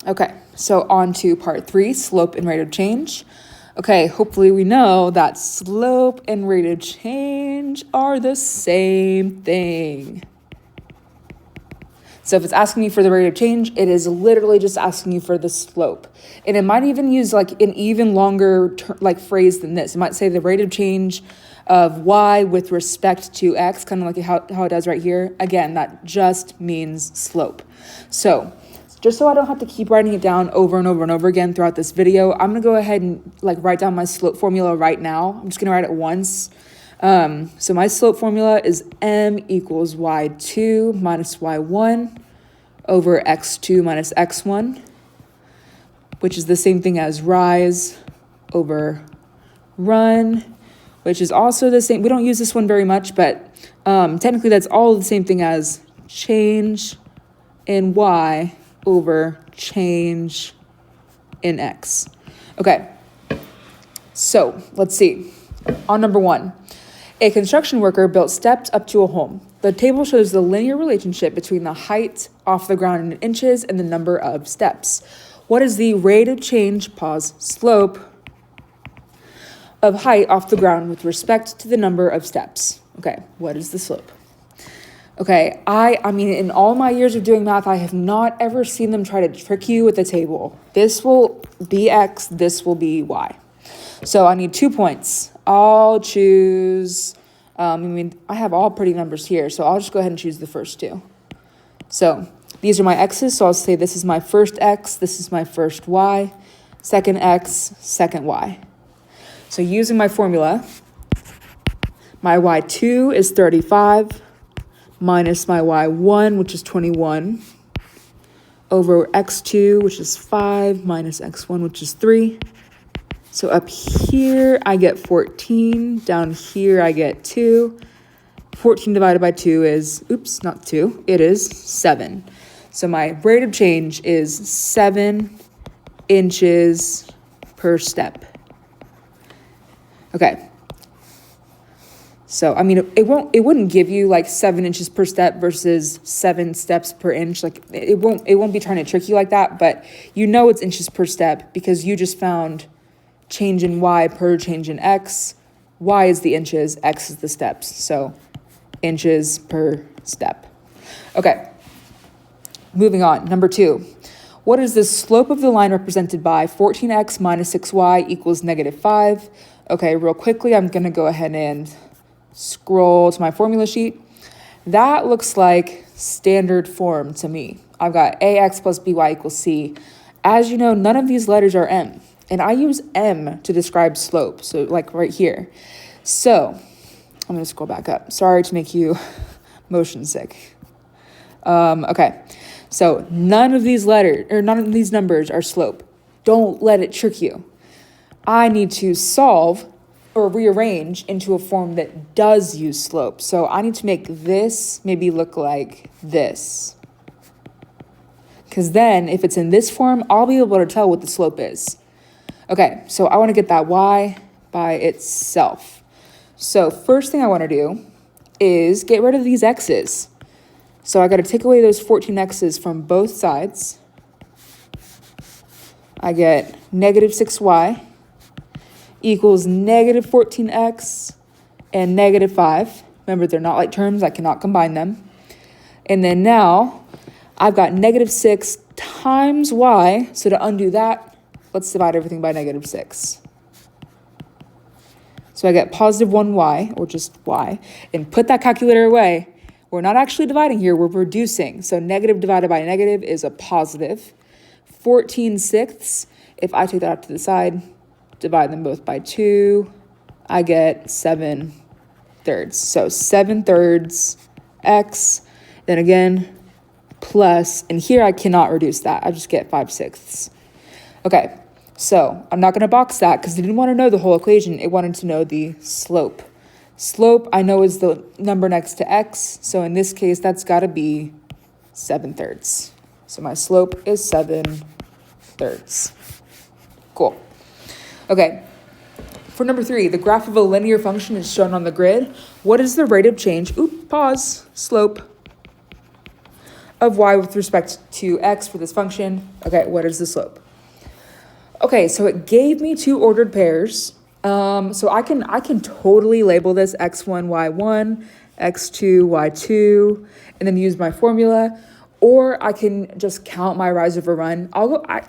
Okay, so on to part 3, slope and rate of change. Okay, hopefully we know that slope and rate of change are the same thing. So if it's asking you for the rate of change, it is literally just asking you for the slope. And it might even use like an even longer phrase than this. It might say the rate of change of y with respect to x, kind of like how it does right here. Again, that just means slope. So just so I don't have to keep writing it down over and over and over again throughout this video, I'm going to go ahead and write down my slope formula right now. I'm just going to write it once. So my slope formula is m equals y2 minus y1 over x2 minus x1, which is the same thing as rise over run, which is also the same. We don't use this one very much, but technically that's all the same thing as change in y over change in x. Okay, so let's see. On number 1. A construction worker built steps up to a home. The table shows the linear relationship between the height off the ground in inches and the number of steps. What is the rate of change, slope, of height off the ground with respect to the number of steps? Okay, what is the slope? Okay, I mean, in all my years of doing math, I have not ever seen them try to trick you with a table. This will be x, this will be y. So I need 2 points. I'll choose, I have all pretty numbers here, so I'll just go ahead and choose the first 2. So these are my x's, so I'll say this is my first x, this is my first y, second x, second y. So using my formula, my y2 is 35 minus my y1, which is 21, over x2, which is 5, minus x1, which is 3. So up here, I get 14. Down here, I get 2. 14 divided by 2 is, not 2. It is 7. So my rate of change is 7 inches per step. Okay. So, it wouldn't give you 7 inches per step versus 7 steps per inch. It won't be trying to trick you like that, but it's inches per step because you just found change in y per change in x. Y is the inches, x is the steps. So inches per step. Okay, moving on. Number 2. What is the slope of the line represented by 14x minus 6y equals negative 5? Okay, real quickly, I'm going to go ahead and scroll to my formula sheet. That looks like standard form to me. I've got ax plus by equals c. As you know, none of these letters are m. And I use m to describe slope, so right here. So I'm going to scroll back up. Sorry to make you motion sick. Okay, so none of these numbers are slope. Don't let it trick you. I need to solve or rearrange into a form that does use slope. So I need to make this maybe look like this. Because then if it's in this form, I'll be able to tell what the slope is. Okay, so I want to get that y by itself. So first thing I want to do is get rid of these x's. So I got to take away those 14 x's from both sides. I get negative 6y equals negative 14x and negative 5. Remember, they're not like terms. I cannot combine them. And then now I've got negative 6 times y. So to undo that, let's divide everything by negative 6. So I get positive 1y, or just y, and put that calculator away. We're not actually dividing here, we're reducing. So negative divided by negative is a positive. 14/6, if I take that out to the side, divide them both by 2, I get 7/3. So 7/3 x, then again, plus, and here I cannot reduce that, I just get 5/6. Okay, so I'm not going to box that because it didn't want to know the whole equation. It wanted to know the slope. Slope, I know, is the number next to x. So in this case, that's got to be 7/3. So my slope is 7/3. Cool. Okay. For number 3, the graph of a linear function is shown on the grid. What is the rate of change? Pause. Slope of y with respect to x for this function. Okay, what is the slope? Okay, so it gave me two ordered pairs. So I can totally label this x1, y1, x2, y2, and then use my formula. Or I can just count my rise over run.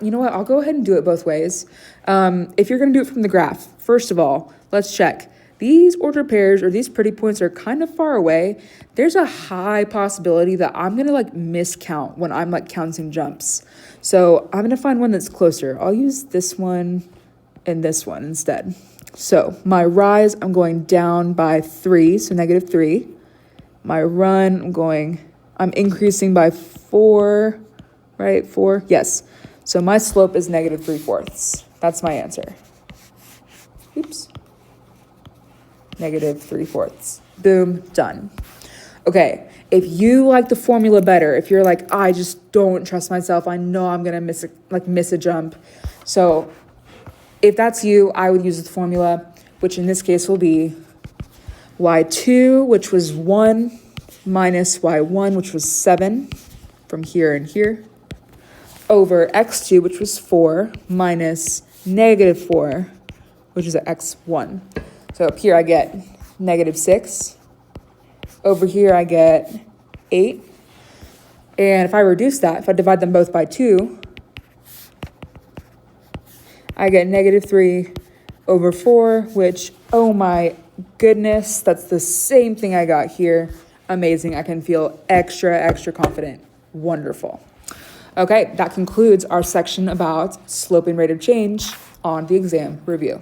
You know what? I'll go ahead and do it both ways. If you're gonna do it from the graph, first of all, let's check. These ordered pairs or these pretty points are kind of far away. There's a high possibility that I'm gonna like miscount when I'm like counting jumps. So I'm gonna find one that's closer. I'll use this one and this one instead. So my rise, I'm down by 3, so -3. My run, I'm increasing by 4, right? 4, yes. So my slope is -3/4. That's my answer. Oops. -3/4. Boom, done. Okay, if you like the formula better, if you're like, I just don't trust myself, I know I'm gonna miss a jump. So if that's you, I would use the formula, which in this case will be y2, which was 1, minus y1, which was 7, from here and here, over x2, which was 4, minus -4, which is x1. So up here I get -6. Over here I get 8. And if I reduce that, if I divide them both by 2, I get -3/4, which, oh my goodness, that's the same thing I got here. Amazing. I can feel extra confident. Wonderful. Okay, that concludes our section about slope and rate of change on the exam review.